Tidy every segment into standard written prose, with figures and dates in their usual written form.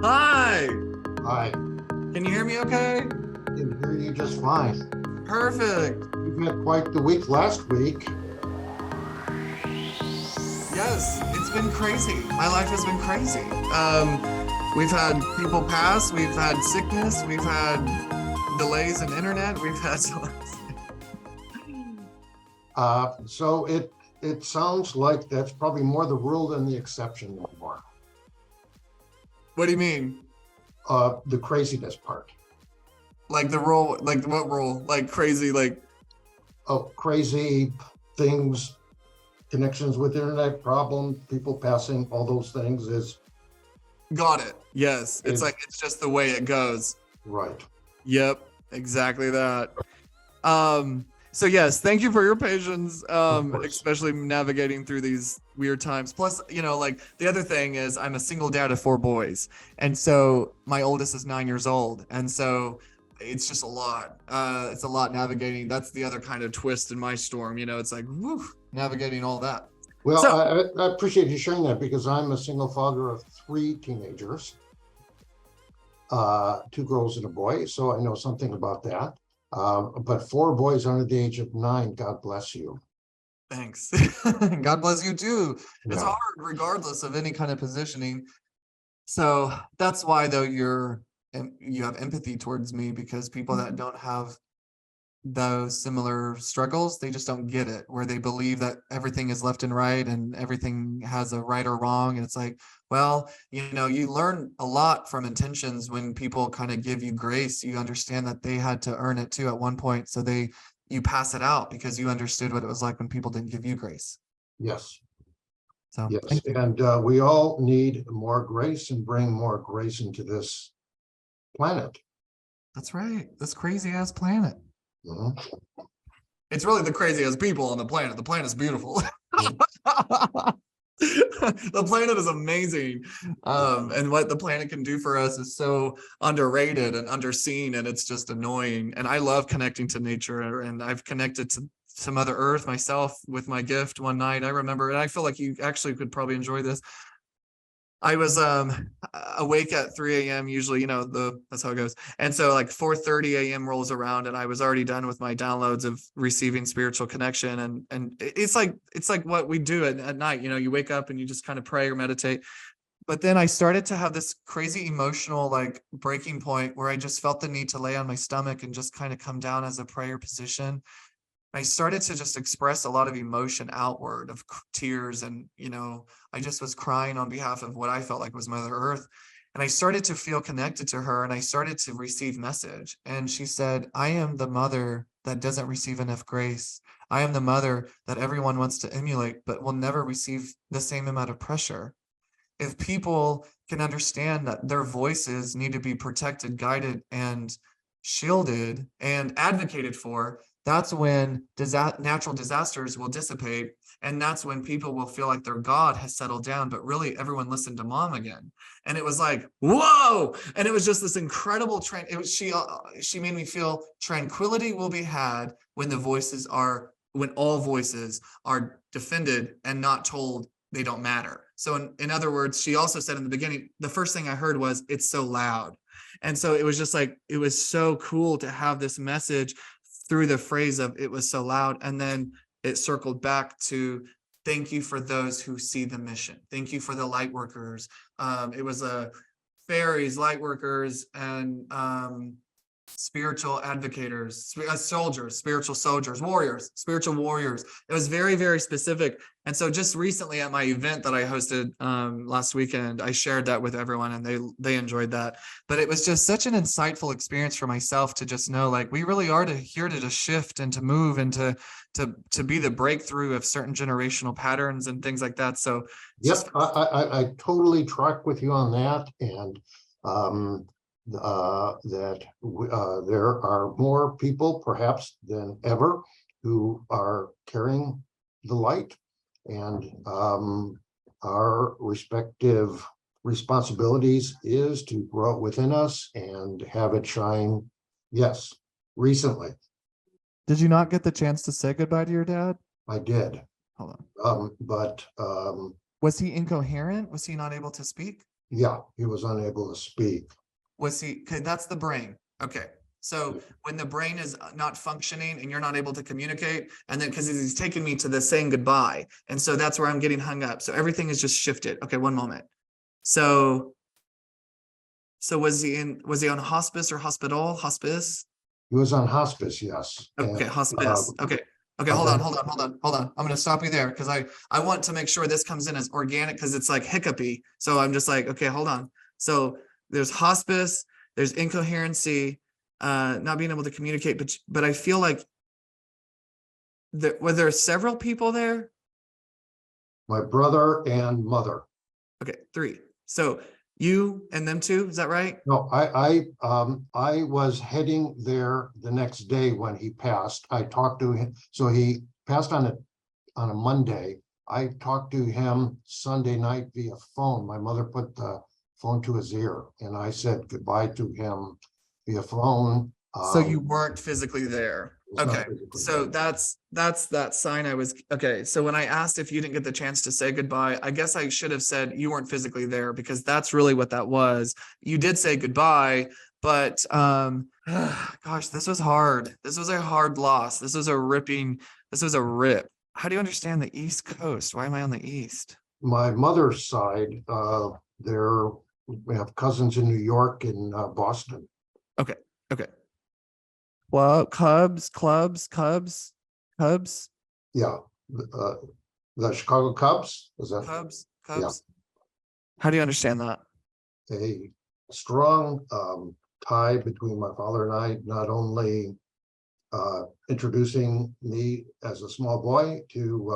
Hi, I can you hear me okay? can hear you just fine. Perfect. You've had quite the week last week. Yes, it's been crazy. My life has been crazy. We've had people pass, we've had sickness, we've had delays in internet, we've had so So it sounds like that's probably more the rule than the exception anymore. What do you mean? The craziness part. Like the role, like what role? Like crazy, like Oh, crazy things, connections with internet problems, people passing, all those things got it. Yes, it's is like it's just the way it goes. right. Yep, exactly that. So yes, thank you for your patience, Of course. especially navigating through these weird times. Plus, like the other thing is I'm a single dad of 4 boys. And so my oldest is 9 years old. And so it's just a lot. It's a lot navigating. That's the other kind of twist in my storm. It's like, whew, navigating all that. Well, So I appreciate you sharing that because I'm a single father of three teenagers, two girls and a boy, so I know something about that. But four boys under the age of 9, God bless you. thanks. God bless you too. It's Yeah. hard regardless of any kind of positioning. So that's why though you have empathy towards me because people that don't have those similar struggles, they just don't get it, where they believe that everything is left and right and everything has a right or wrong. And it's like, well, you learn a lot from intentions when people kind of give you grace. You understand that they had to earn it too at one point. So you pass it out because you understood what it was like when people didn't give you grace. Yes. So Yes. thank you. And we all need more grace and bring more grace into this planet. That's right. This crazy ass planet. Mhm. It's really the craziest people on the planet. The planet's beautiful. The planet is amazing. And what the planet can do for us is so underrated and underseen, and it's just annoying. And I love connecting to nature, and I've connected to Mother Earth myself with my gift one night. I remember, and I feel like you actually could probably enjoy this. I was awake at 3 a.m. usually, that's how it goes. And so like 4:30 a.m. rolls around and I was already done with my downloads of receiving spiritual connection. And it's like what we do at night. You wake up and you just kind of pray or meditate. But then I started to have this crazy emotional like breaking point where I just felt the need to lay on my stomach and just kind of come down as a prayer position. I started to just express a lot of emotion outward of tears. And, I just was crying on behalf of what I felt like was Mother Earth. And I started to feel connected to her and I started to receive message. And she said, I am the mother that doesn't receive enough grace. I am the mother that everyone wants to emulate, but will never receive the same amount of pressure. If people can understand that their voices need to be protected, guided, and shielded and advocated for, that's when natural disasters will dissipate. And that's when people will feel like their God has settled down, but really everyone listened to mom again. And it was like, whoa. And it was just this incredible she made me feel tranquility will be had when all voices are defended and not told they don't matter. So in other words, she also said in the beginning, the first thing I heard was, it's so loud. And so it was just like, it was so cool to have this message through the phrase of it was so loud. And then it circled back to thank you for those who see the mission. Thank you for the light workers. It was fairies, light workers, and spiritual advocators, soldiers, spiritual soldiers, warriors, spiritual warriors. It was very, very specific. And so just recently at my event that I hosted last weekend, I shared that with everyone and they enjoyed that. But it was just such an insightful experience for myself to just know, like, we really are here to just shift and to move and to be the breakthrough of certain generational patterns and things like that. So it's just Yep, I totally track with you on that, and um, that there are more people perhaps than ever who are carrying the light, and our respective responsibilities is to grow it within us and have it shine. Yes, recently Did you not get the chance to say goodbye to your dad? I did, Hold on. but Was he incoherent? Was he not able to speak? Yeah, he was unable to speak. Was he, okay, that's the brain. Okay. So when the brain is not functioning and you're not able to communicate, and then because he's taking me to the saying goodbye. And so that's where I'm getting hung up. So everything is just shifted. Okay, one moment. So was he on hospice or hospital? Hospice? He was on hospice, yes. Okay, And hospice. Okay. Okay, hold on, hold on, hold on, hold on. I'm gonna stop you there because I want to make sure this comes in as organic because it's like hiccupy. So I'm just like, okay, hold on. So there's hospice, there's incoherency, not being able to communicate, but I feel like were there several people there? my brother and mother. Okay, three. So you and them two, is that right? No, I was heading there the next day when he passed. I talked to him, so he passed on a Monday. I talked to him Sunday night via phone. My mother put the phone to his ear and I said goodbye to him via phone. So you weren't physically there. Was not Okay. physically So there. that's that sign I was okay. So when I asked if you didn't get the chance to say goodbye, I guess I should have said you weren't physically there because that's really what that was. You did say goodbye, but gosh, this was hard. This was a hard loss. This was a rip. How do you understand the East Coast? Why am I on the East? My mother's side, there we have cousins in New York and Boston. Okay. Okay. Well, Cubs. Yeah, uh, the Chicago Cubs is that? Cubs. Yeah, How do you understand that? a strong tie between my father and I, not only introducing me as a small boy to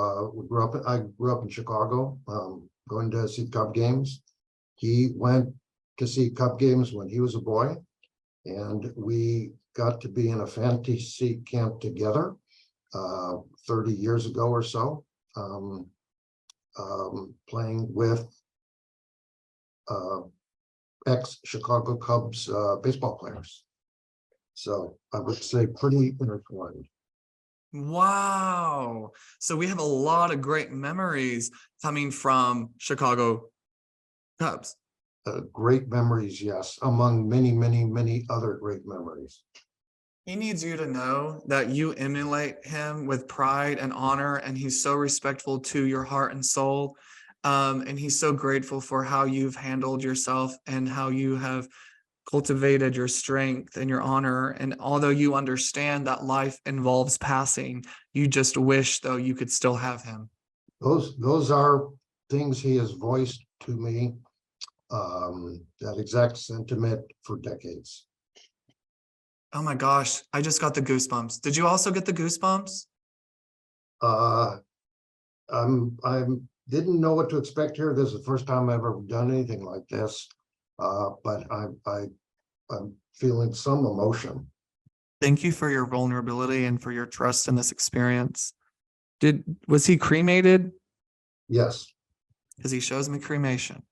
I grew up in Chicago, going to see Cub games. He went to see Cub games when he was a boy, and we got to be in a fantasy camp together 30 years ago or so, playing with ex-Chicago Cubs baseball players. So I would say pretty intertwined. Wow. So we have a lot of great memories coming from Chicago Cubs. Great memories, yes, among many, many, many other great memories. He needs you to know that you emulate him with pride and honor, and he's so respectful to your heart and soul. And he's so grateful for how you've handled yourself and how you have cultivated your strength and your honor. And although you understand that life involves passing, you just wish, though, you could still have him. Those are things he has voiced to me, that exact sentiment for decades. Oh my gosh, I just got the goosebumps. Did you also get the goosebumps? Uh, I didn't know what to expect here. This is the first time I've ever done anything like this, but I'm feeling some emotion. Thank you for your vulnerability and for your trust in this experience. Was he cremated? Yes, Because he shows me cremation.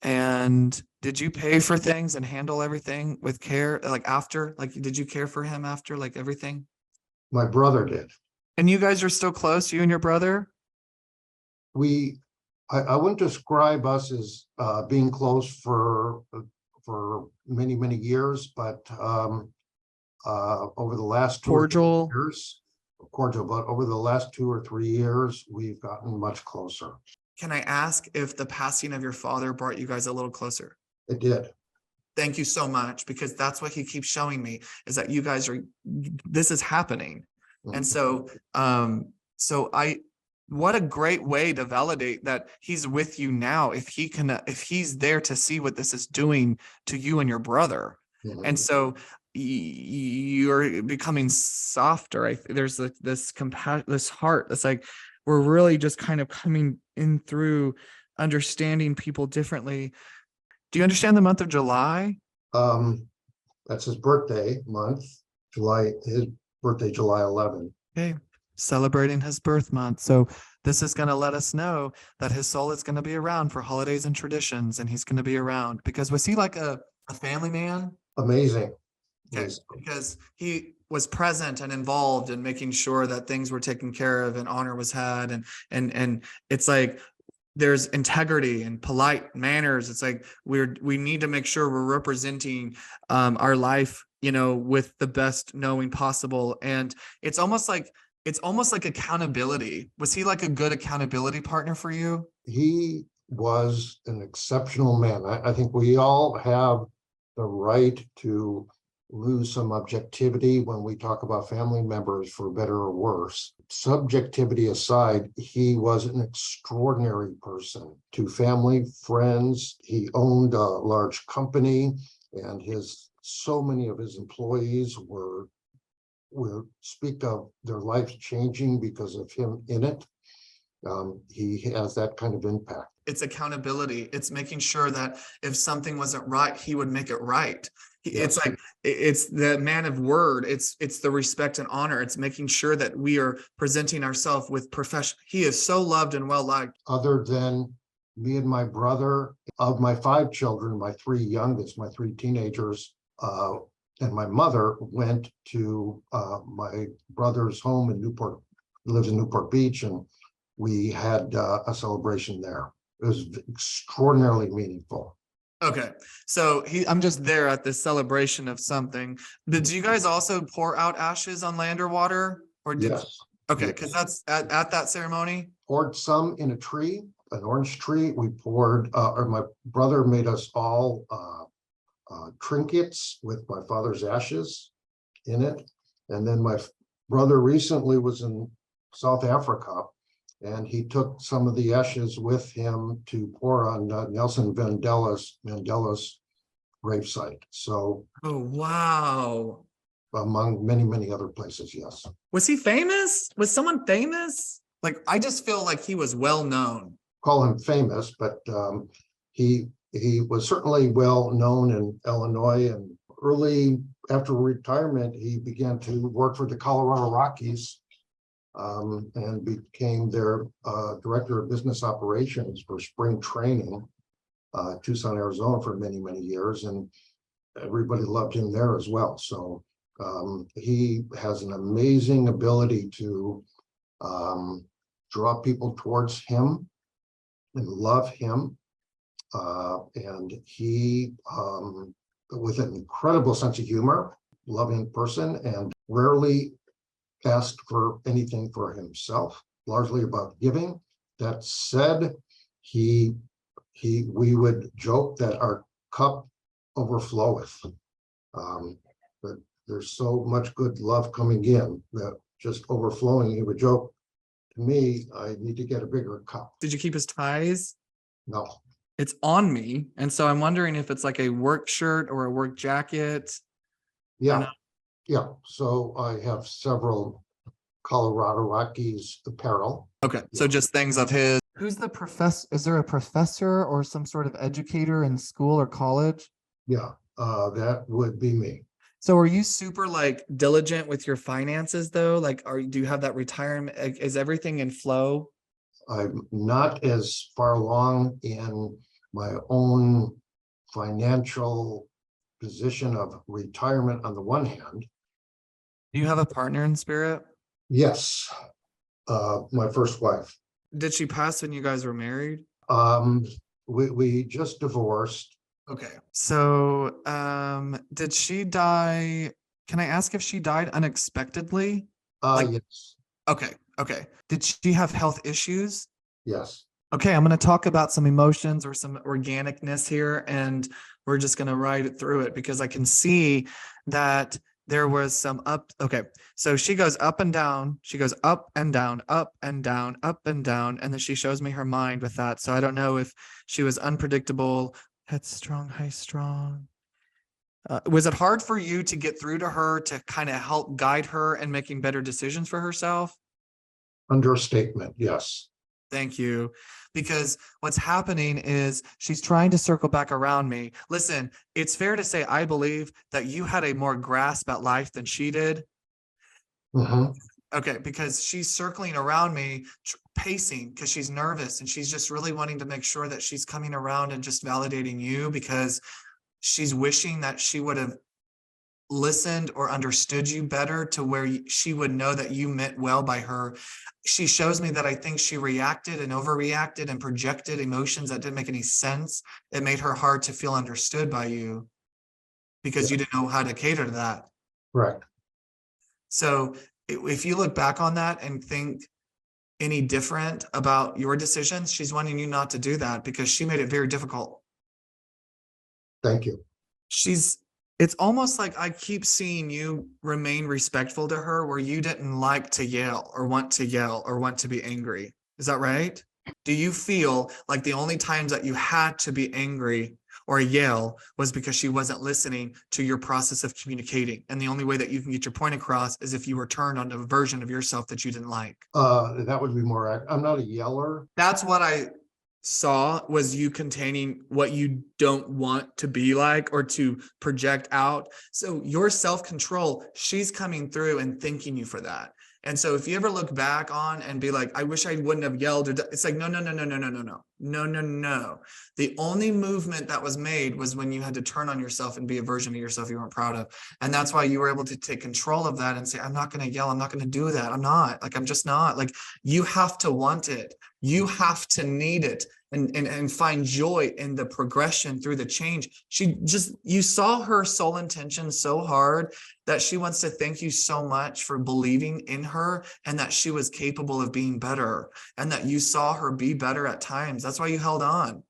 And did you pay for things and handle everything with care? Like after, like, did you care for him after, like everything? my brother did. And you guys are still close, you and your brother? I wouldn't describe us as being close for many, many years, but over the last 2 or 3 Cordial. years, cordial, but over the last 2 or 3 years, we've gotten much closer. Can I ask if the passing of your father brought you guys a little closer? It did. Thank you so much, because that's what he keeps showing me, is that you guys are, this is happening. And so, what a great way to validate that he's with you now. If he's there to see what this is doing to you and your brother. Mhm. And so you're becoming softer. There's like this compassion, this heart. It's like, we're really just kind of coming in through understanding people differently. Do you understand the month of July? That's his birthday month, his birthday, July 11. Okay, celebrating his birth month. So this is going to let us know that his soul is going to be around for holidays and traditions, and he's going to be around. Because was he like a family man? Amazing. Okay, Amazing. because he was present and involved in making sure that things were taken care of and honor was had. And it's like, there's integrity and polite manners. It's like we need to make sure we're representing our life, with the best knowing possible. And it's almost like accountability. Was he like a good accountability partner for you? He was an exceptional man. I think we all have the right to lose some objectivity when we talk about family members, for better or worse. Subjectivity aside, he was an extraordinary person to family, friends. He owned a large company, and so many of his employees will speak of their lives changing because of him in it. He has that kind of impact. It's accountability. It's making sure that if something wasn't right, he would make it right. It's Yes. like it's the man of word. It's the respect and honor. It's making sure that we are presenting ourselves with profession. He is so loved and well liked. Other than me and my brother, of my 5 children, my 3 youngest, my 3 teenagers, and my mother went to my brother's home in Newport. He lives in Newport Beach, and we had a celebration there. It was extraordinarily meaningful. Okay, so I'm just there at this celebration of something. Did you guys also pour out ashes on land or water, or did? Yes. Okay, Yes. because that's at that ceremony. Poured some in a tree, an orange tree. We poured, or my brother made us all trinkets with my father's ashes in it. And then my brother recently was in South Africa, and he took some of the ashes with him to pour on Nelson Mandela's gravesite. So, Oh, wow. among many, many other places, yes. Was he famous? Was someone famous? Like, I just feel like he was well known. Call him famous, but he was certainly well known in Illinois. And early after retirement, he began to work for the Colorado Rockies, and became their director of business operations for spring training, Tucson, Arizona, for many, many years. And everybody loved him there as well. So he has an amazing ability to draw people towards him and love him. And he, with an incredible sense of humor, loving person, and rarely asked for anything for himself, largely about giving. That said, we would joke that our cup overfloweth. But there's so much good love coming in that just overflowing. He would joke to me, I need to get a bigger cup. Did you keep his ties? No. It's on me. And so I'm wondering if it's like a work shirt or a work jacket. Yeah. Yeah. So I have several Colorado Rockies apparel. Okay. So just things of his. Who's the professor? Is there a professor or some sort of educator in school or college? Yeah, that would be me. So are you super like diligent with your finances though? Like, do you have that retirement? Is everything in flow? I'm not as far along in my own financial position of retirement on the one hand. Do you have a partner in spirit? Yes, my first wife. Did she pass when you guys were married? We just divorced. Okay. So, did she die? Can I ask if she died unexpectedly? Yes. Okay. Okay. Did she have health issues? Yes. Okay, I'm going to talk about some emotions or some organicness here, and we're just going to ride it through it because I can see that there was some up. Okay, so she goes up and down. She goes up and down, up and down, up and down. And then she shows me her mind with that. So I don't know if she was unpredictable, headstrong, high strong. Was it hard for you to get through to her to kind of help guide her in making better decisions for herself? Understatement, yes. Thank you. Because what's happening is she's trying to circle back around me. Listen, it's fair to say I believe that you had a more grasp at life than she did. Mm-hmm. Okay, because she's circling around me, pacing because she's nervous and she's just really wanting to make sure that she's coming around and just validating you because she's wishing that she would have listened or understood you better to where she would know that you meant well by her. She shows me that I think she reacted and overreacted and projected emotions that didn't make any sense. It made her hard to feel understood by you because Yeah. you didn't know how to cater to that. Correct. So if you look back on that and think any different about your decisions, she's wanting you not to do that because she made it very difficult. Thank you. It's almost like I keep seeing you remain respectful to her where you didn't like to yell or want to be angry. Is that right? Do you feel like the only times that you had to be angry or yell was because she wasn't listening to your process of communicating? And the only way that you can get your point across is if you were turned on a version of yourself that you didn't like. That would be more, I'm not a yeller. That's what I saw, was you containing what you don't want to be like or to project out. So your self-control, she's coming through and thanking you for that. And so if you ever look back on and be like, I wish I wouldn't have yelled, or it's like, no. The only movement that was made was when you had to turn on yourself and be a version of yourself you weren't proud of. And that's why you were able to take control of that and say, I'm not going to yell. I'm not going to do that. I'm just not. Like, you have to want it. You have to need it and find joy in the progression through the change. You saw her soul intention so hard that she wants to thank you so much for believing in her and that she was capable of being better and that you saw her be better at times. That's why you held on.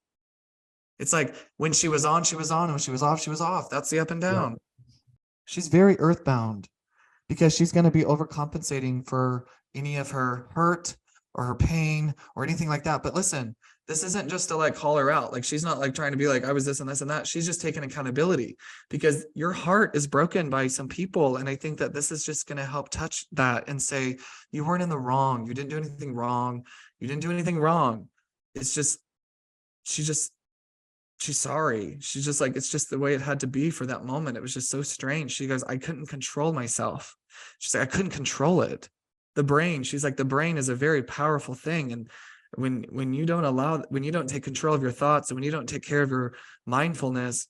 It's like when she was on, she was on. When she was off, she was off. That's the up and down. Yeah. She's very earthbound because she's going to be overcompensating for any of her hurt or her pain or anything like that. But listen, this isn't just to like call her out. Like, she's not like trying to be like, I was this and this and that. She's just taking accountability because your heart is broken by some people. And I think that this is just going to help touch that and say, you weren't in the wrong. You didn't do anything wrong. You didn't do anything wrong. It's just, she's sorry. She's just like, it's just the way it had to be for that moment. It was just so strange. She goes, I couldn't control myself. She's like, I couldn't control it. The brain, she's like, the brain is a very powerful thing. And when you don't take control of your thoughts and when you don't take care of your mindfulness,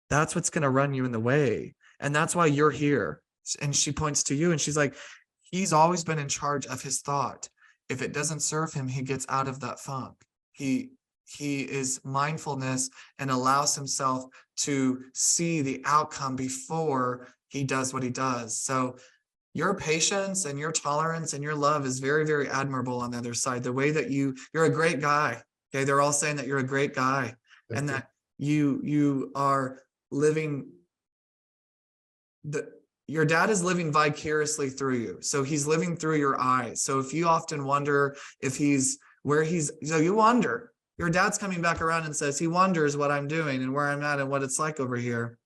that's what's going to run you in the way. And that's why you're here. And she points to you and she's like, he's always been in charge of his thought. If it doesn't serve him, he gets out of that funk. He is mindfulness and allows himself to see the outcome before he does what he does. So your patience and your tolerance and your love is very, very admirable on the other side. The way that you're a great guy. Okay. They're all saying that you're a great guy. Thank and you. That you are living your dad is living vicariously through you. So he's living through your eyes. So if you often wonder if so you wonder, your dad's coming back around and says, he wonders what I'm doing and where I'm at and what it's like over here.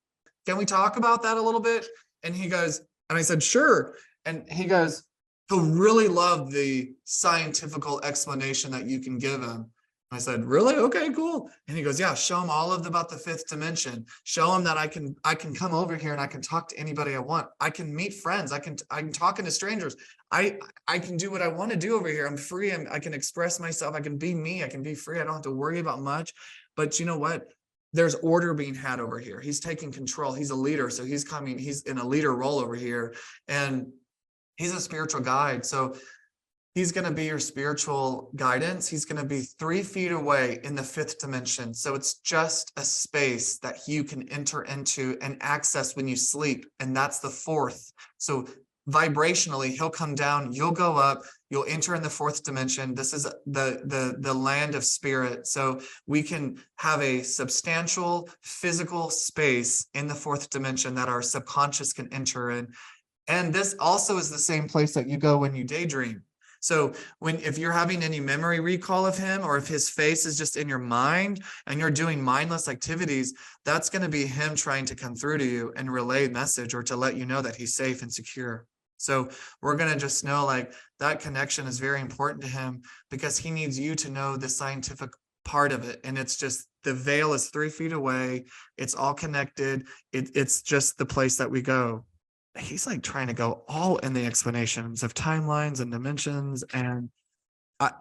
Can we talk about that a little bit? And he goes, and I said, sure. And he goes, he'll really love the scientific explanation that you can give him. I said, really? Okay, cool. And he goes, yeah, show him all about the fifth dimension. Show him that I can come over here and I can talk to anybody I want. I can meet friends. I can talk to strangers. I can do what I want to do over here. I'm free. I can express myself. I can be me. I can be free. I don't have to worry about much. But you know what? There's order being had over here. He's taking control. He's a leader. So he's in a leader role over here. And he's a spiritual guide. So he's going to be your spiritual guidance. He's going to be 3 feet away in the fifth dimension. So it's just a space that you can enter into and access when you sleep. And that's the fourth. So vibrationally, he'll come down, you'll go up, you'll enter in the fourth dimension. This is the land of spirit. So we can have a substantial physical space in the fourth dimension that our subconscious can enter in. And this also is the same place that you go when you daydream. So if you're having any memory recall of him, or if his face is just in your mind and you're doing mindless activities, that's going to be him trying to come through to you and relay a message or to let you know that he's safe and secure. So we're going to just know like that connection is very important to him because he needs you to know the scientific part of it. And it's just the veil is 3 feet away. It's all connected. It's just the place that we go. He's like trying to go all in the explanations of timelines and dimensions. And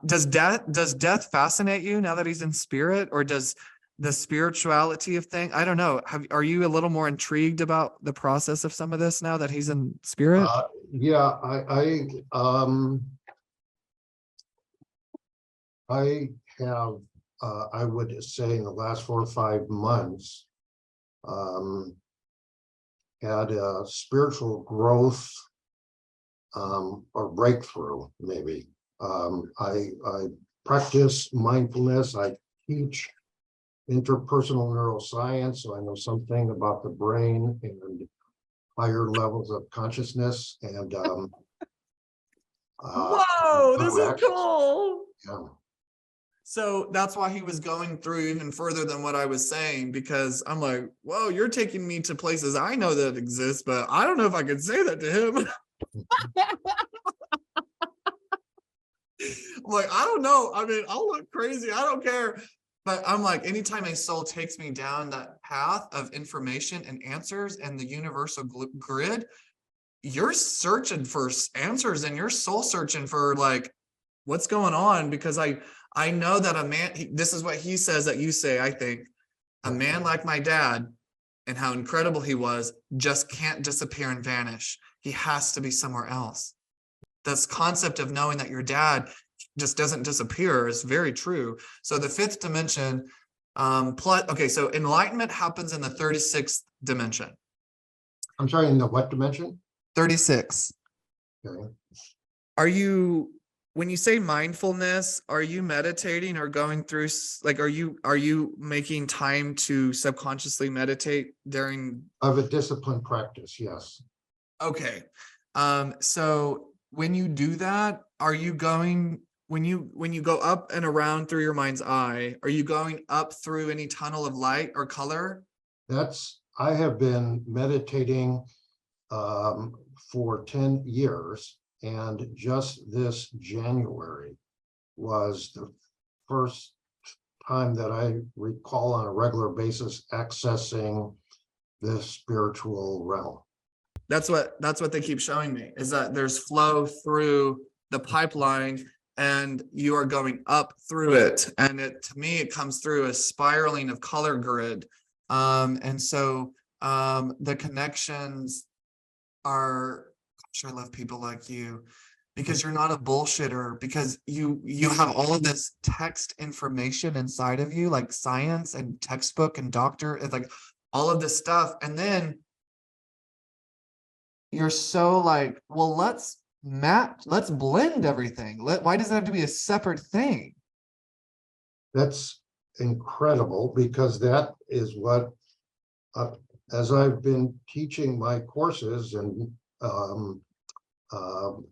does death fascinate you now that he's in spirit, or does the spirituality of thing. I don't know. Are you a little more intrigued about the process of some of this now that he's in spirit? Yeah, I have, I would say in the last 4 or 5 months, had a spiritual growth, or breakthrough, maybe. I practice mindfulness. I teach interpersonal neuroscience, so I know something about the brain and higher levels of consciousness and Whoa, this is interactions. cool. Yeah. So that's why he was going through even further than what I was saying, because I'm like, whoa, you're taking me to places I know that exist, but I don't know if I could say that to him. I'm like, I don't know. I mean, I'll look crazy. I don't care. But I'm like, anytime a soul takes me down that path of information and answers and the universal grid, you're searching for answers and you're soul searching for like, what's going on? Because I know that a man, this is what he says that you say, I think, a man like my dad and how incredible he was just can't disappear and vanish. He has to be somewhere else. This concept of knowing that your dad just doesn't disappear is very true. So the fifth dimension, okay, so enlightenment happens in the 36th dimension. I'm sorry, in the what dimension? 36. Okay. Are you, when you say mindfulness, are you meditating or going through, like, are you making time to subconsciously meditate during? Of a disciplined practice, yes. Okay. So when you do that, are you going, when you go up and around through your mind's eye, are you going up through any tunnel of light or color? I have been meditating for 10 years, and just this January was the first time that I recall on a regular basis accessing the spiritual realm. That's what they keep showing me, is that there's flow through the pipeline and you are going up through it. And it, to me, it comes through a spiraling of color grid. And so the connections are, gosh, I love people like you, because you're not a bullshitter, because you have all of this text information inside of you, like science and textbook and doctor, it's like all of this stuff. And then you're so like, well, let's blend everything. Why does it have to be a separate thing? That's incredible, because that is what, as I've been teaching my courses and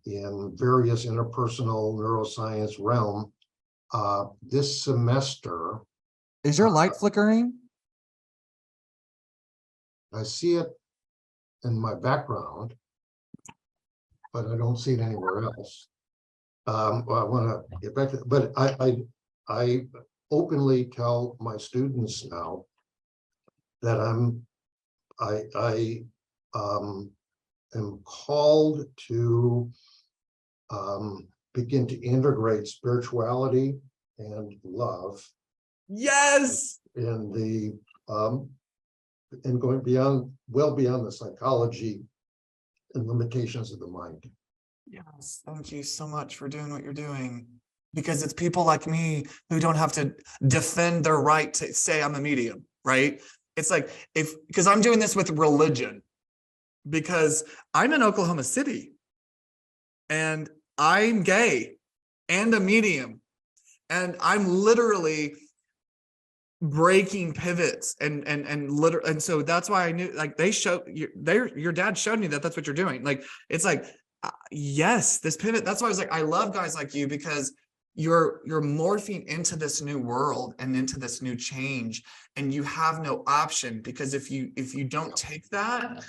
in various interpersonal neuroscience realm, this semester, Is your light flickering? I see it in my background, but I don't see it anywhere else. I want to get back to, but I openly tell my students now that I am called to begin to integrate spirituality and love. Yes. In the and going beyond, well beyond the psychology and limitations of the mind. Yes. Thank you so much for doing what you're doing, because it's people like me who don't have to defend their right to say I'm a medium, right? It's like, because I'm doing this with religion, because I'm in Oklahoma City and I'm gay and a medium, and I'm literally breaking pivots and so that's why I knew, like, your dad showed me that that's what you're doing. Like, it's like, yes, this pivot. That's why I was like, I love guys like you, because you're morphing into this new world and into this new change, and you have no option, because if you don't take that,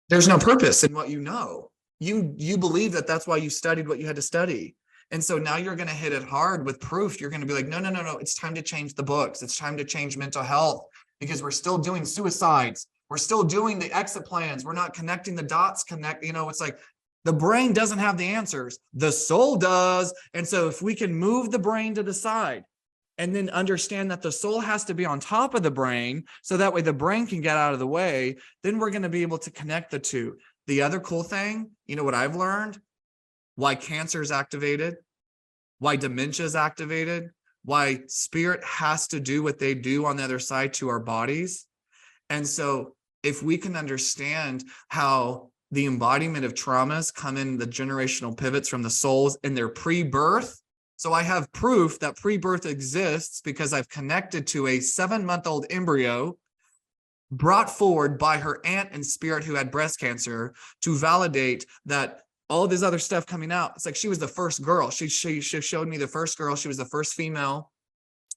there's no purpose in what you know. You believe that that's why you studied what you had to study. And so now you're going to hit it hard with proof. You're going to be like, no, it's time to change the books. It's time to change mental health, because we're still doing suicides. We're still doing the exit plans. We're not connecting the dots. It's like the brain doesn't have the answers. The soul does. And so if we can move the brain to the side and then understand that the soul has to be on top of the brain so that way the brain can get out of the way, then we're going to be able to connect the two. The other cool thing, you know what I've learned? Why cancer is activated, why dementia is activated, why spirit has to do what they do on the other side to our bodies. And so if we can understand how the embodiment of traumas come in the generational pivots from the souls in their pre-birth. So I have proof that pre-birth exists because I've connected to a 7-month-old embryo brought forward by her aunt and spirit who had breast cancer to validate that all this other stuff coming out. It's like she was the first girl. She showed me the first girl. She was the first female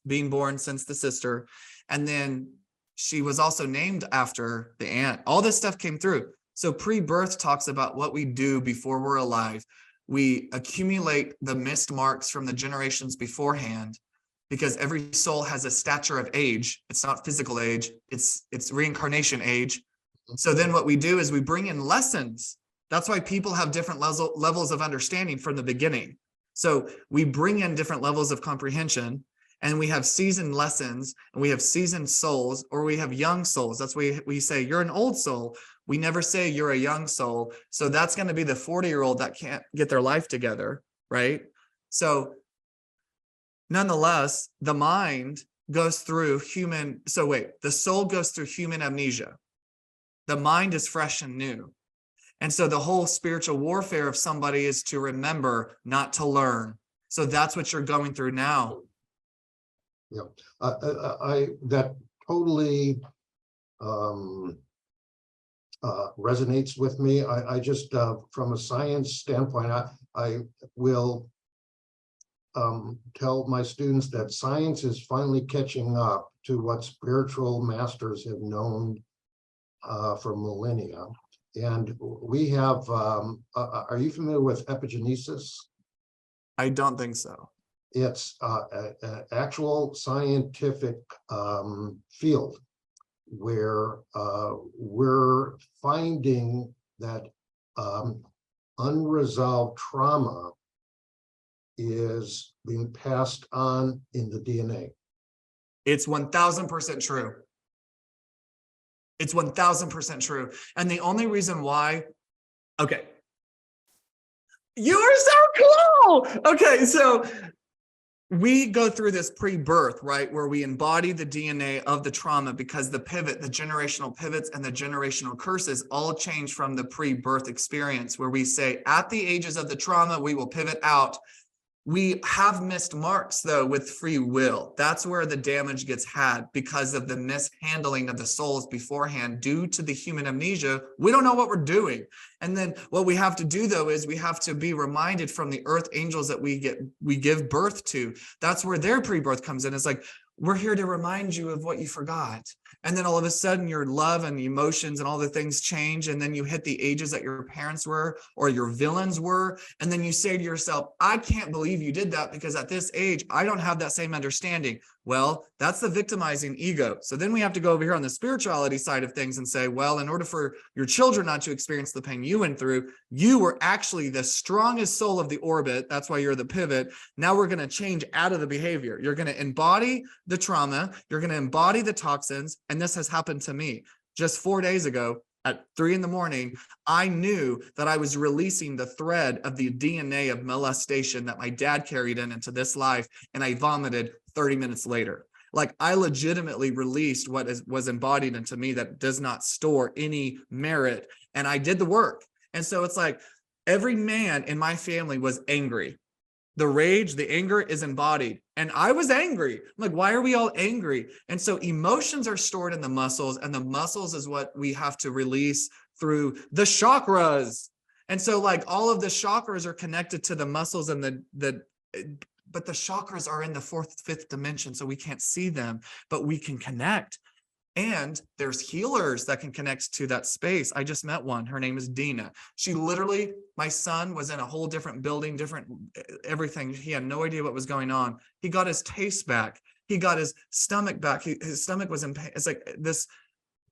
being born since the sister. And then she was also named after the aunt. All this stuff came through. So pre-birth talks about what we do before we're alive. We accumulate the missed marks from the generations beforehand, because every soul has a stature of age. It's not physical age, it's reincarnation age. So then what we do is we bring in lessons. That's why people have different levels of understanding from the beginning. So we bring in different levels of comprehension, and we have seasoned lessons, and we have seasoned souls, or we have young souls. That's why we say you're an old soul. We never say you're a young soul. So that's going to be the 40-year-old that can't get their life together, right? So nonetheless, the mind goes through the soul goes through human amnesia. The mind is fresh and new. And so the whole spiritual warfare of somebody is to remember, not to learn. So that's what you're going through now. Yeah, that totally resonates with me. I just, from a science standpoint, I will tell my students that science is finally catching up to what spiritual masters have known for millennia. And we have, are you familiar with epigenesis? I don't think so. It's an actual scientific field where we're finding that unresolved trauma is being passed on in the DNA. It's 1000% true. It's 1000% true. And the only reason why, okay. You are so cool. Okay, so we go through this pre-birth, right, where we embody the DNA of the trauma, because the pivot, the generational pivots and the generational curses all change from the pre-birth experience, where we say at the ages of the trauma, we will pivot out. We have missed marks, though, with free will. That's where the damage gets had, because of the mishandling of the souls beforehand due to the human amnesia. We don't know what we're doing. And then what we have to do, though, is we have to be reminded from the earth angels that we give birth to. That's where their pre-birth comes in. It's like, we're here to remind you of what you forgot. And then all of a sudden your love and emotions and all the things change. And then you hit the ages that your parents were or your villains were. And then you say to yourself, I can't believe you did that, because at this age, I don't have that same understanding. Well, that's the victimizing ego. So then we have to go over here on the spirituality side of things and say, well, in order for your children not to experience the pain you went through, you were actually the strongest soul of the orbit. That's why you're the pivot. Now we're going to change out of the behavior. You're going to embody the trauma. You're going to embody the toxins. And this has happened to me. Just 4 days ago at 3 a.m, I knew that I was releasing the thread of the DNA of molestation that my dad carried into this life. And I vomited 30 minutes later. Like, I legitimately released what was embodied into me that does not store any merit. And I did the work. And so it's like every man in my family was angry. The rage, the anger is embodied. And I was angry. I'm like, why are we all angry? And so emotions are stored in the muscles, and the muscles is what we have to release through the chakras. And so like all of the chakras are connected to the muscles, and but the chakras are in the 4th, 5th dimension. So we can't see them, but we can connect. And there's healers that can connect to that space. I just met one. Her name is Dina. She literally, my son was in a whole different building, different everything. He had no idea what was going on. He got his taste back. He got his stomach back. His stomach was in pain. It's like this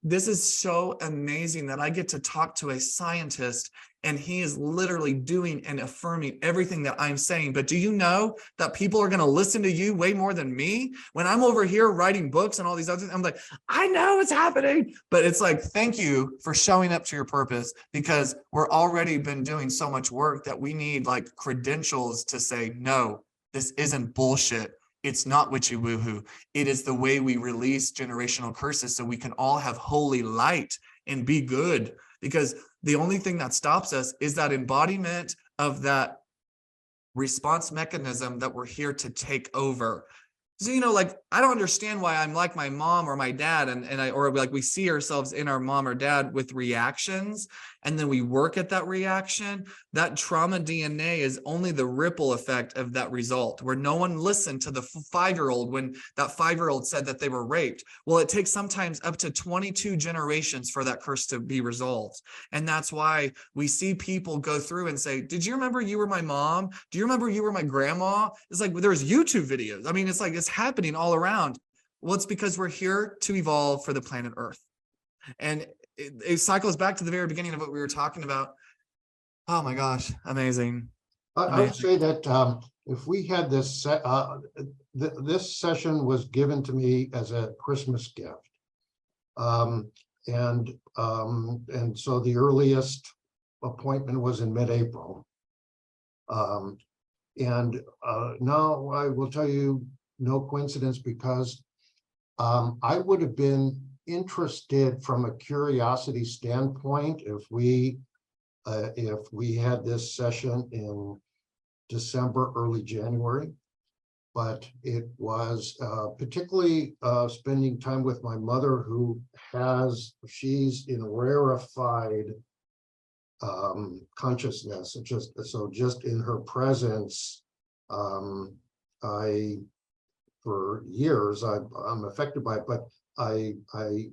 this is so amazing that I get to talk to a scientist and he is literally doing and affirming everything that I'm saying. But do you know that people are going to listen to you way more than me? When I'm over here writing books and all these other things, I'm like, I know it's happening. But it's like, thank you for showing up to your purpose, because we're already been doing so much work that we need like credentials to say, no, this isn't bullshit. It's not witchy woohoo. It is the way we release generational curses so we can all have holy light and be good. Because the only thing that stops us is that embodiment of that response mechanism that we're here to take over. So, like, I don't understand why I'm like my mom or my dad, or like we see ourselves in our mom or dad with reactions, and then we work at that reaction. That trauma DNA is only the ripple effect of that result, where no one listened to the 5-year-old when that 5-year-old said that they were raped. Well, it takes sometimes up to 22 generations for that curse to be resolved. And that's why we see people go through and say, did you remember you were my mom? Do you remember you were my grandma? It's like, there's YouTube videos. I mean, it's like, it's happening all around. Well, it's because we're here to evolve for the planet Earth. And it cycles back to the very beginning of what we were talking about. Oh my gosh, amazing. I would say that if we had this, this session was given to me as a Christmas gift. And so the earliest appointment was in mid-April. Now I will tell you, no coincidence, because I would have been interested from a curiosity standpoint if we had this session in December, early January, but it was particularly spending time with my mother, she's in rarefied consciousness. Just in her presence, for years, I'm affected by it, but I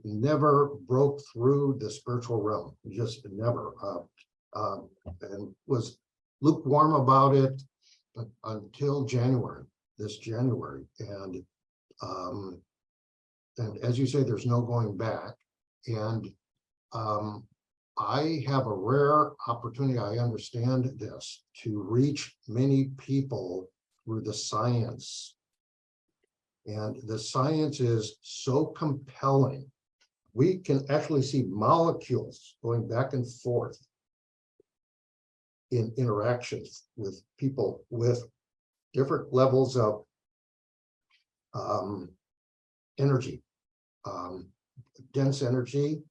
never broke through the spiritual realm, just never, and was lukewarm about it until this January. And as you say, there's no going back. And I have a rare opportunity, I understand this, to reach many people through the science. And the science is so compelling. We can actually see molecules going back and forth in interactions with people with different levels of energy, dense energy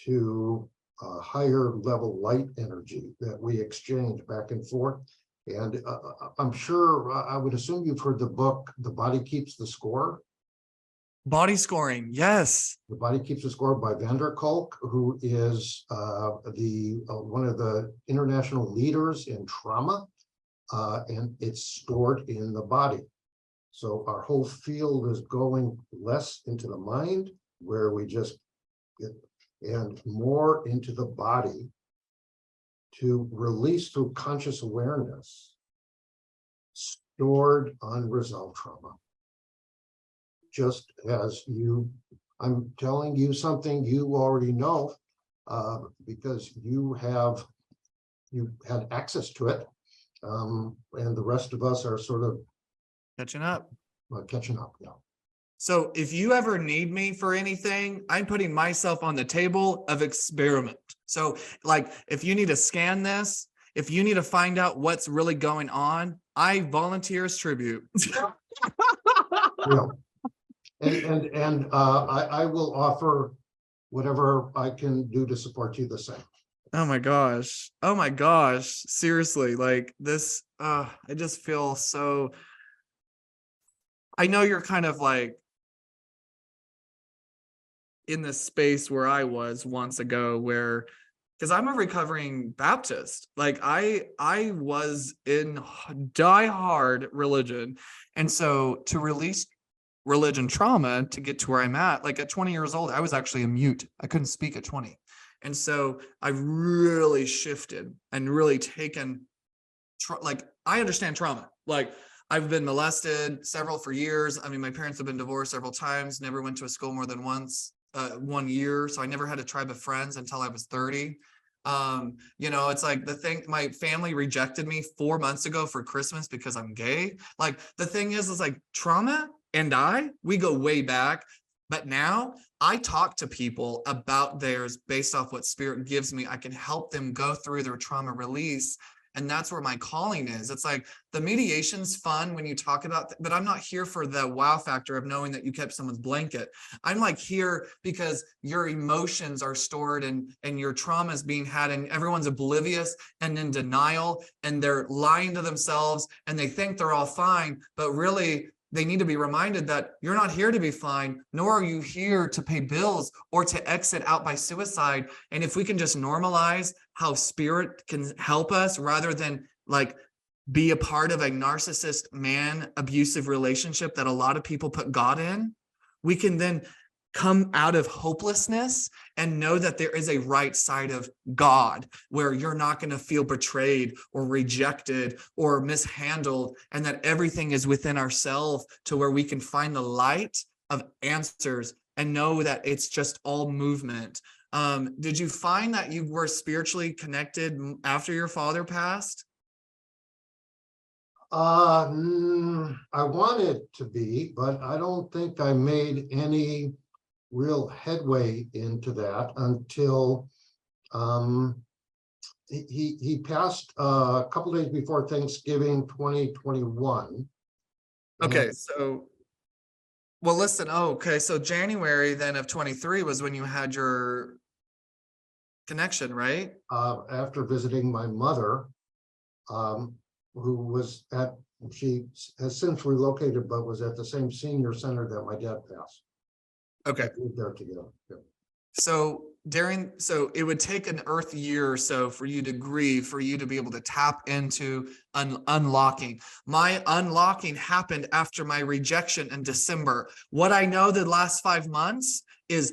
to higher level light energy that we exchange back and forth. And I'm sure, I would assume you've heard the book, The Body Keeps the Score. Body scoring, yes. The Body Keeps the Score by van der Kolk, who is one of the international leaders in trauma, and it's stored in the body. So our whole field is going less into the mind, where we just get, and more into the body, to release through conscious awareness stored unresolved trauma. Just as I'm telling you something you already know, because you had access to it, and the rest of us are sort of Catching up. Catching up now. So if you ever need me for anything, I'm putting myself on the table of experiment. So like, if you need to scan this, if you need to find out what's really going on, I volunteer as tribute. Yeah. And I will offer whatever I can do to support you the same. Oh my gosh. Oh my gosh. Seriously, like this, I just feel so, I know you're kind of like in this space where I was once ago, where, because I'm a recovering Baptist, like I was in die-hard religion. And so to release religion trauma to get to where I'm at, like at 20 years old, I was actually a mute. I couldn't speak at 20. And so I've really shifted and really taken, like, I understand trauma. Like, I've been molested several for years. I mean, my parents have been divorced several times, never went to a school more than once. 1 year. So I never had a tribe of friends until I was 30. It's like the thing, my family rejected me 4 months ago for Christmas because I'm gay. Like the thing is like trauma and we go way back. But now I talk to people about theirs based off what spirit gives me. I can help them go through their trauma release. And that's where my calling is. It's like the mediation's fun when you talk about, but I'm not here for the wow factor of knowing that you kept someone's blanket. I'm like here because your emotions are stored and your trauma is being had and everyone's oblivious and in denial and they're lying to themselves and they think they're all fine, but really they need to be reminded that you're not here to be fine, nor are you here to pay bills or to exit out by suicide. And if we can just normalize how spirit can help us rather than like be a part of a narcissist man abusive relationship that a lot of people put God in, we can then come out of hopelessness and know that there is a right side of God where you're not going to feel betrayed or rejected or mishandled, and that everything is within ourselves to where we can find the light of answers and know that it's just all movement. Did you find that you were spiritually connected after your father passed? I wanted to be, but I don't think I made any real headway into that until he passed a couple days before Thanksgiving 2021. Okay, so well, listen. Oh, okay, so January then of 23 was when you had your connection, right? After visiting my mother, who was she has since relocated, but was at the same senior center that my dad passed. Okay. We lived there together. Yeah. So it would take an earth year or so for you to grieve, for you to be able to tap into unlocking. My unlocking happened after my rejection in December. What I know the last 5 months is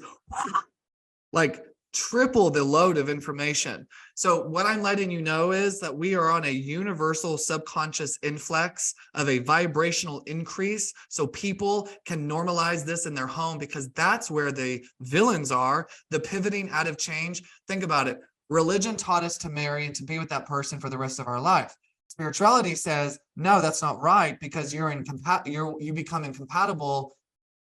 like triple the load of information. So what I'm letting you know is that we are on a universal subconscious influx of a vibrational increase. So people can normalize this in their home because that's where the villains are, the pivoting out of change. Think about it. Religion taught us to marry and to be with that person for the rest of our life. Spirituality says, no, that's not right because you become incompatible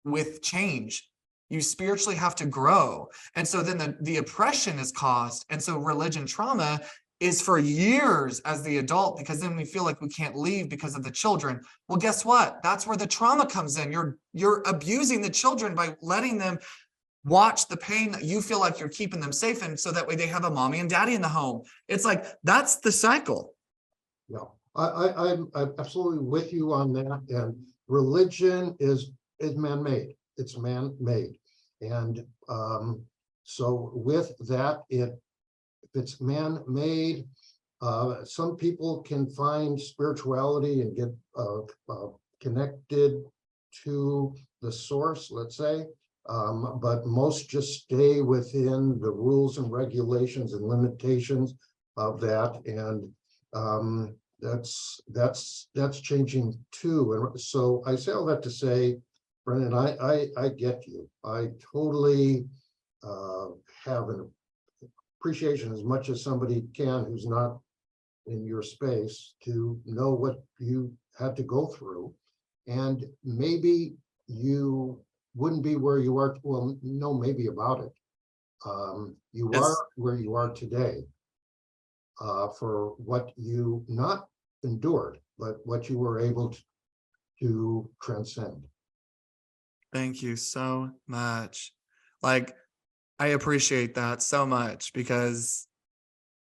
with change. You spiritually have to grow. And so then the oppression is caused. And so religion trauma is for years as the adult, because then we feel like we can't leave because of the children. Well, guess what? That's where the trauma comes in. You're abusing the children by letting them watch the pain that you feel like you're keeping them safe in, so that way they have a mommy and daddy in the home. It's like, that's the cycle. Yeah, I'm absolutely with you on that. And religion is man-made. It's man-made. And so with that, if it's man-made, some people can find spirituality and get connected to the source, let's say, but most just stay within the rules and regulations and limitations of that. And that's changing too. And so I say all that to say, Brennan, I get you. I totally have an appreciation, as much as somebody can who's not in your space, to know what you had to go through. And maybe you wouldn't be where you are. Well, no, maybe about it. You Yes. are where you are today for what you not endured, but what you were able to transcend. Thank you so much. Like, I appreciate that so much because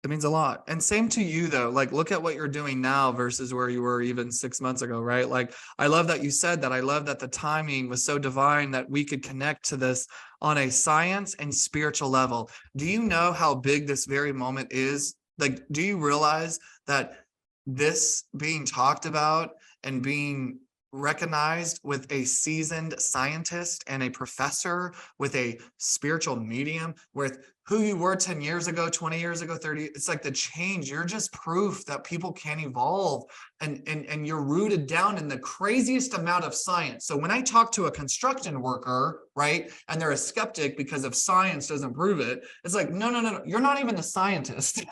it means a lot. And same to you though. Like, look at what you're doing now versus where you were even 6 months ago, right? Like, I love that you said that. I love that the timing was so divine that we could connect to this on a science and spiritual level. Do you know how big this very moment is? Like, do you realize that this being talked about and being recognized with a seasoned scientist and a professor with a spiritual medium, with who you were 10 years ago, 20 years ago, 30, it's like the change. You're just proof that people can evolve, and you're rooted down in the craziest amount of science. So when I talk to a construction worker, right, and they're a skeptic because of science doesn't prove it, it's like, no, you're not even a scientist.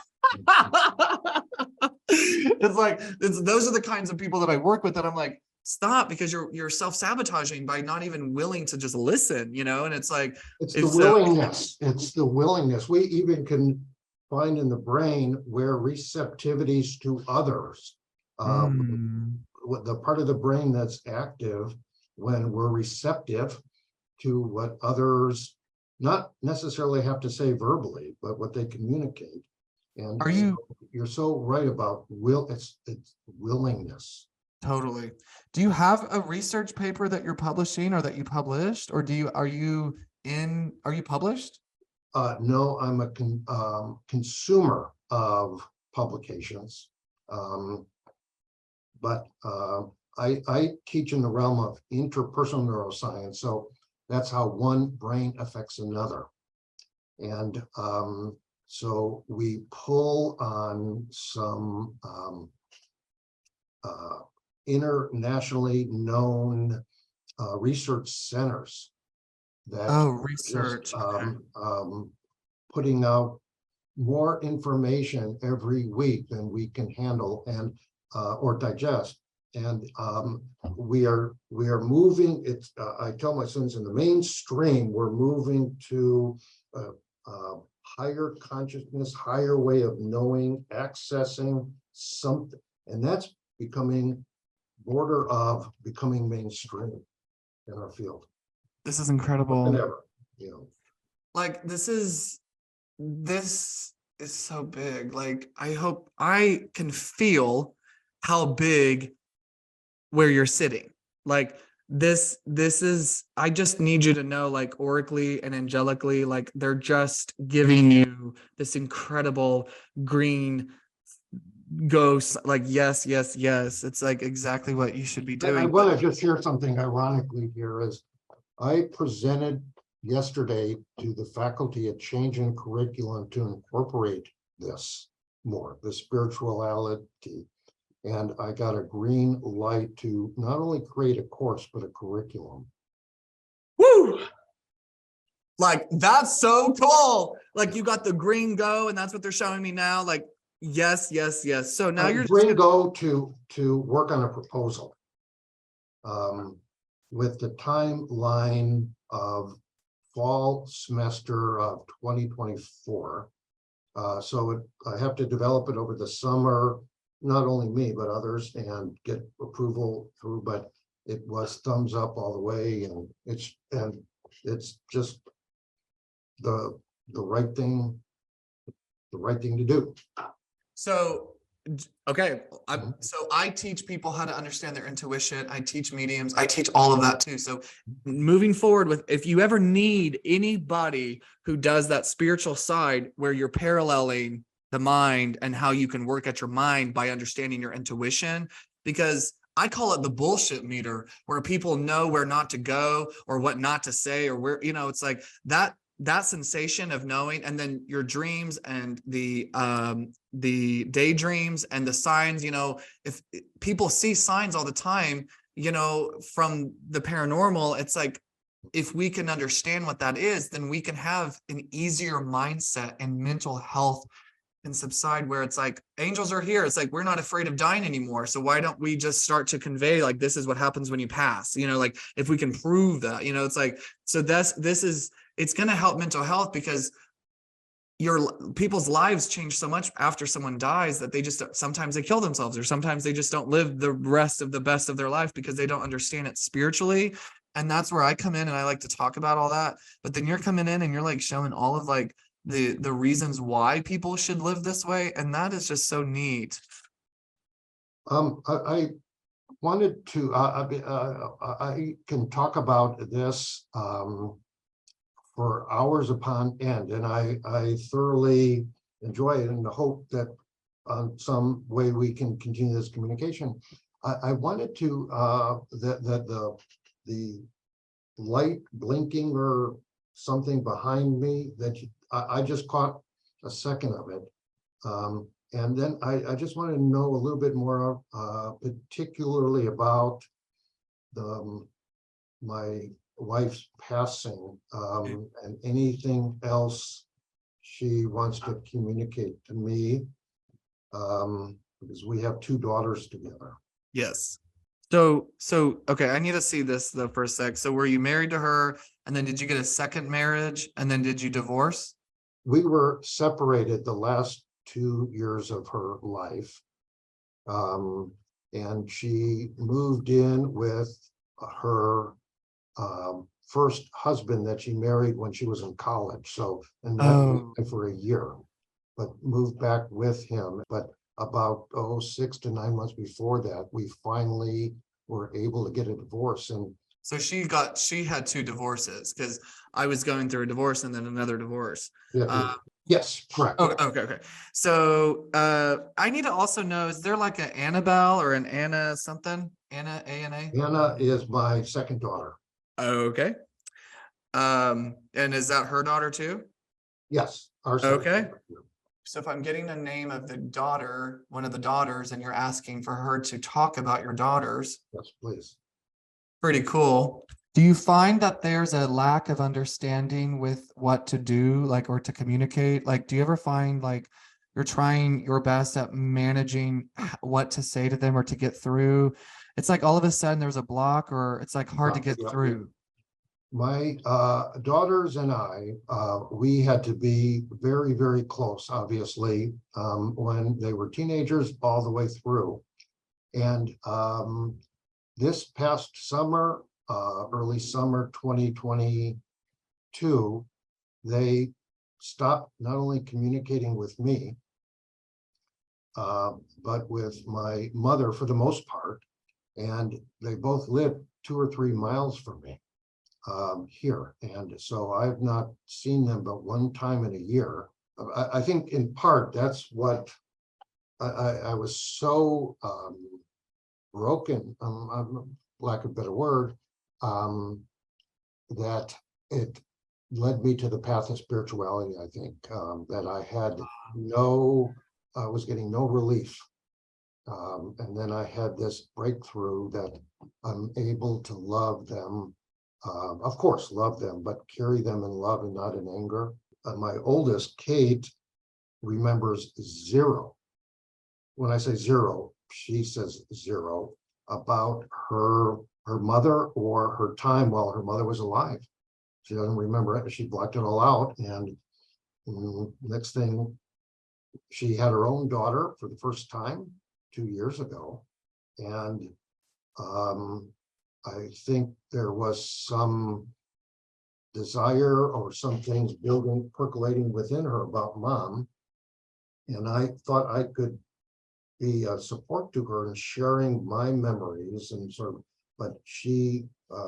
It's like, those are the kinds of people that I work with that I'm like, stop, because you're self-sabotaging by not even willing to just listen, and it's like, It's the willingness. It's the willingness. We even can find in the brain where receptivities to others, what the part of the brain that's active when we're receptive to what others not necessarily have to say verbally, but what they communicate. And you're so right about it's willingness. Totally. Do you have a research paper that you're publishing or that you published, or are you published? No, I'm a consumer of publications, but I teach in the realm of interpersonal neuroscience, so that's how one brain affects another. And so we pull on some internationally known research centers that research. putting out more information every week than we can handle and or digest. And we are moving. It's I tell my students, in the mainstream, we're moving to higher consciousness, higher way of knowing, accessing something, and that's becoming mainstream in our field. This is incredible. Whenever, like this is so big. Like, I hope I can feel how big where you're sitting. Like this is, I just need you to know, like, oracally and angelically, like they're just giving you this incredible green ghost, like, yes. It's like exactly what you should be doing. I want to just share something ironically here. Is I presented yesterday to the faculty a change in curriculum to incorporate this more, the spirituality. And I got a green light to not only create a course, but a curriculum. Woo! Like, that's so cool. Like, you got the green go, and that's what they're showing me now. Like, yes. So now you're green go to work on a proposal with the timeline of fall semester of 2024. So I have to develop it over the summer. Not only me, but others, and get approval through, but it was thumbs up all the way, and it's just the right thing to do. So, okay. So I teach people how to understand their intuition. I teach mediums. I teach all of that too. So moving forward with, if you ever need anybody who does that spiritual side where you're paralleling the mind and how you can work at your mind by understanding your intuition, because I call it the bullshit meter, where people know where not to go or what not to say, or where, it's like that sensation of knowing. And then your dreams and the daydreams and the signs, if people see signs all the time, from the paranormal, it's like, if we can understand what that is, then we can have an easier mindset, and mental health and subside, where it's like, angels are here. It's like, we're not afraid of dying anymore. So why don't we just start to convey, like, this is what happens when you pass, like, if we can prove that, it's like, so it's going to help mental health, because people's lives change so much after someone dies that sometimes they kill themselves, or sometimes they just don't live the rest of the best of their life because they don't understand it spiritually. And that's where I come in, and I like to talk about all that. But then you're coming in and you're like showing all of like the reasons why people should live this way, and that is just so neat. I wanted to I can talk about this for hours upon end, and I thoroughly enjoy it, and hope that some way we can continue this communication. I wanted to, the light blinking or something behind me that I just caught a second of it. And then I just wanted to know a little bit more, particularly about my wife's passing, and anything else she wants to communicate to me, because we have two daughters together. Yes. So okay, I need to see this though for a sec. So were you married to her, and then did you get a second marriage, and then did you divorce? We were separated the last 2 years of her life. And she moved in with her first husband that she married when she was in college. So, and that was for a year, but moved back with him. But about 6 to 9 months before that, we finally were able to get a divorce. And so she had two divorces, because I was going through a divorce and then another divorce. yeah, yes, correct. Okay. So I need to also know, is there like an Annabelle or an Anna something? Anna, A-N-A? Anna is my second daughter. Okay. And is that her daughter too? Yes, our second Okay. daughter. So if I'm getting the name of the daughter, one of the daughters, and you're asking for her to talk about your daughters, Yes, please. pretty cool. Do you find that there's a lack of understanding with what to do, like, or to communicate? Like, do you ever find like you're trying your best at managing what to say to them or to get through? It's like all of a sudden there's a block, or it's like hard to get through. My daughters and I, we had to be very, very close, obviously, when they were teenagers all the way through. And this past summer, early summer 2022, they stopped not only communicating with me, but with my mother for the most part. And they both live 2 or 3 miles from me here. And so I've not seen them but one time in a year. I think in part that's what I was so broken, lack of a better word, that it led me to the path of spirituality. I think that I was getting no relief. And then I had this breakthrough that I'm able to love them, of course, love them, but carry them in love and not in anger. My oldest, Kate, remembers zero. When I say zero, she says zero about her mother or her time while her mother was alive. She doesn't remember it. She blocked it all out. And next thing, she had her own daughter for the first time 2 years ago. And I think there was some desire or some things percolating within her about mom. And I thought I could be a support to her in sharing my memories and sort of, but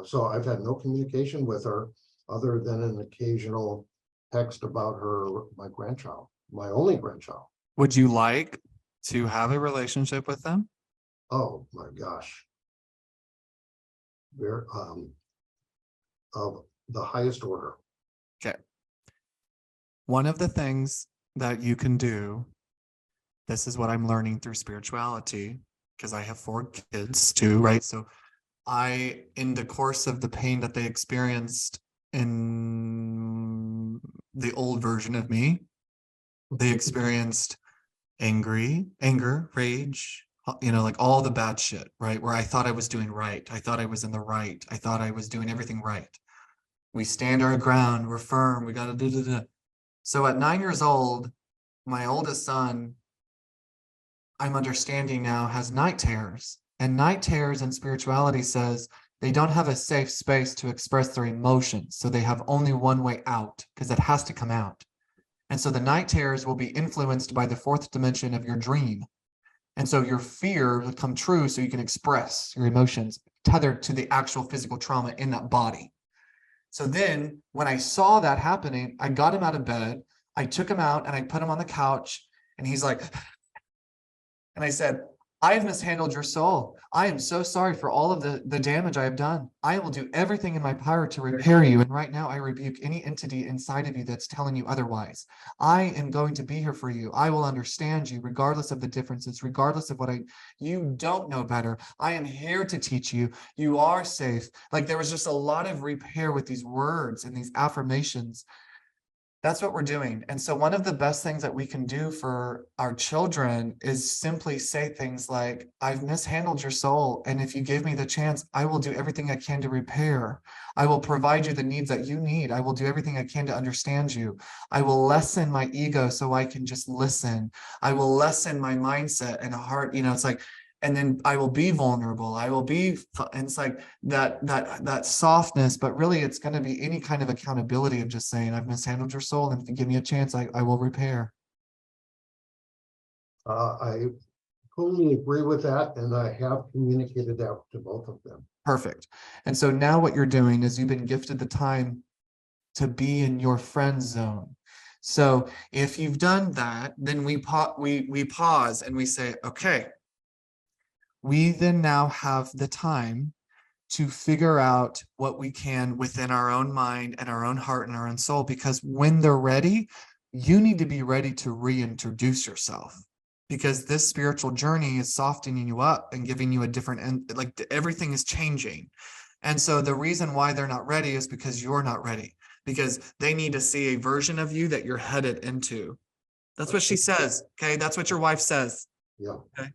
so I've had no communication with her other than an occasional text about my grandchild, my only grandchild. Would you like to have a relationship with them? Oh my gosh. They're of the highest order. Okay. One of the things that you can do, this is what I'm learning through spirituality, because I have 4 kids too, right? So in the course of the pain that they experienced in the old version of me, they experienced anger, rage, like all the bad shit, right? Where I thought I was doing right. I thought I was in the right. I thought I was doing everything right. We stand our ground. We're firm. We got to do. So at 9 years old, my oldest son, I'm understanding now, has night terrors. And night terrors in spirituality says they don't have a safe space to express their emotions. So they have only one way out, because it has to come out. And so the night terrors will be influenced by the 4th dimension of your dream. And so your fear will come true so you can express your emotions tethered to the actual physical trauma in that body. So then when I saw that happening, I got him out of bed. I took him out and I put him on the couch, and he's like, and I said, I have mishandled your soul. I am so sorry for all of the damage I have done. I will do everything in my power to repair you. And right now I rebuke any entity inside of you that's telling you otherwise. I am going to be here for you. I will understand you regardless of the differences, regardless of you don't know better. I am here to teach you. You are safe. Like there was just a lot of repair with these words and these affirmations. That's what we're doing. And so one of the best things that we can do for our children is simply say things like, I've mishandled your soul. And if you give me the chance, I will do everything I can to repair. I will provide you the needs that you need. I will do everything I can to understand you. I will lessen my ego so I can just listen. I will lessen my mindset and heart. It's like, and then I will be vulnerable. I will be, and it's like that softness, but really it's going to be any kind of accountability of just saying, I've mishandled your soul. And if you give me a chance, I will repair. I totally agree with that, and I have communicated that to both of them. Perfect. And so now what you're doing is you've been gifted the time to be in your friend zone. So if you've done that, then we pause and we say, okay, we then now have the time to figure out what we can within our own mind and our own heart and our own soul, because when they're ready, you need to be ready to reintroduce yourself, because this spiritual journey is softening you up and giving you a different, and like everything is changing. And so the reason why they're not ready is because you're not ready, because they need to see a version of you that you're headed into. That's what she says. Okay. That's what your wife says. Yeah. Okay.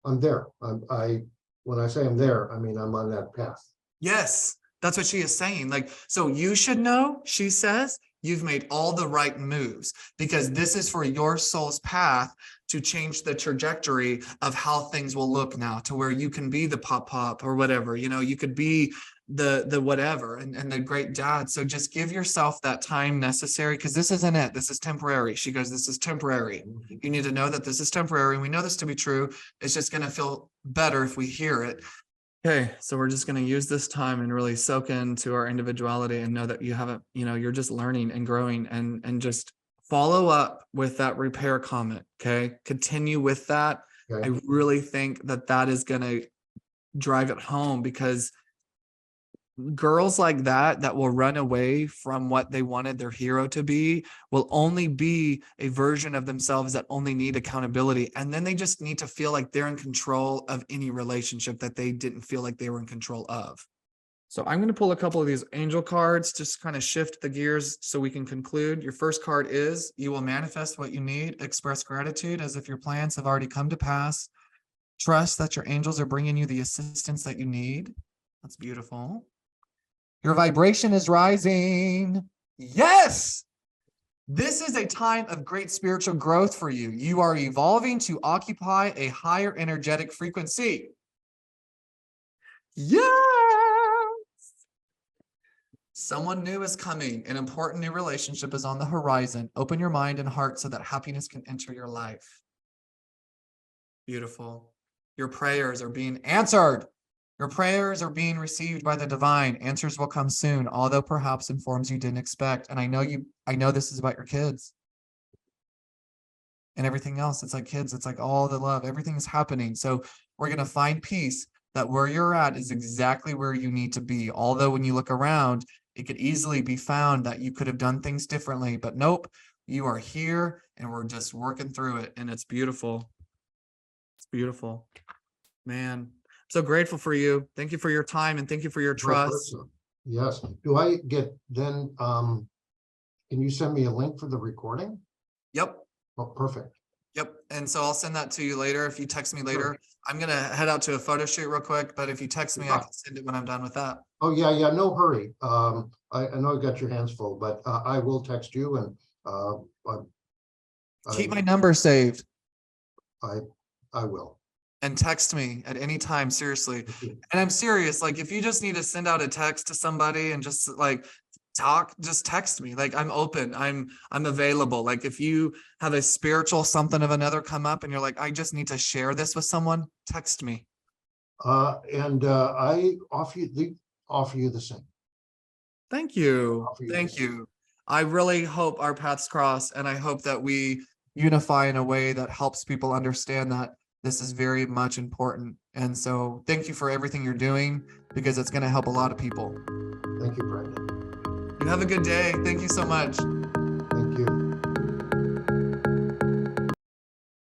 I'm there. When I say I'm there, I mean, I'm on that path. Yes, that's what she is saying. Like, so you should know, she says, you've made all the right moves, because this is for your soul's path to change the trajectory of how things will look now, to where you can be the pop or whatever, you could be the whatever and the great dad. So just give yourself that time necessary, because this isn't it. This is temporary. She goes, this is temporary. You need to know that this is temporary. We know this to be true. It's just going to feel better if we hear it. Okay, so we're just going to use this time and really soak into our individuality and know that you haven't, you're just learning and growing, and just follow up with that repair comment. Okay, continue with that. Okay. I really think that is going to drive it home, because girls like that will run away from what they wanted their hero to be will only be a version of themselves that only need accountability. And then they just need to feel like they're in control of any relationship that they didn't feel like they were in control of. So I'm going to pull a couple of these angel cards, just kind of shift the gears so we can conclude. Your first card is, you will manifest what you need. Express gratitude as if your plans have already come to pass. Trust that your angels are bringing you the assistance that you need. That's beautiful. Your vibration is rising. Yes. This is a time of great spiritual growth for you. You are evolving to occupy a higher energetic frequency. Yes. Someone new is coming. An important new relationship is on the horizon. Open your mind and heart so that happiness can enter your life. Beautiful. Your prayers are being answered. Your prayers are being received by the divine. Answers will come soon, although perhaps in forms you didn't expect. And I know this is about your kids and everything else. It's like kids, it's like all the love, everything is happening. So we're going to find peace, that where you're at is exactly where you need to be. Although when you look around, it could easily be found that you could have done things differently, but nope, you are here and we're just working through it. And it's beautiful. It's beautiful, man. So grateful for you. Thank you for your time, and thank you for your trust. Yes. Do I get then, can you send me a link for the recording? Yep. Oh, perfect. Yep. And so I'll send that to you later. If you text me later, Sure. I'm going to head out to a photo shoot real quick, but if you text me, I can send it when I'm done with that. Oh, yeah. No hurry. I know you got your hands full, but I will text you, and keep my number saved. I will. And text me at any time, seriously. And I'm serious. Like, if you just need to send out a text to somebody and just like talk, just text me. Like, I'm open. I'm available. Like, if you have a spiritual something of another come up and you're like, I just need to share this with someone, text me. And I offer you the same. Thank you. Thank you. I really hope our paths cross, and I hope that we unify in a way that helps people understand that this is very much important. And so thank you for everything you're doing, because it's going to help a lot of people. Thank you, Brendan. You have a good day. Thank you so much.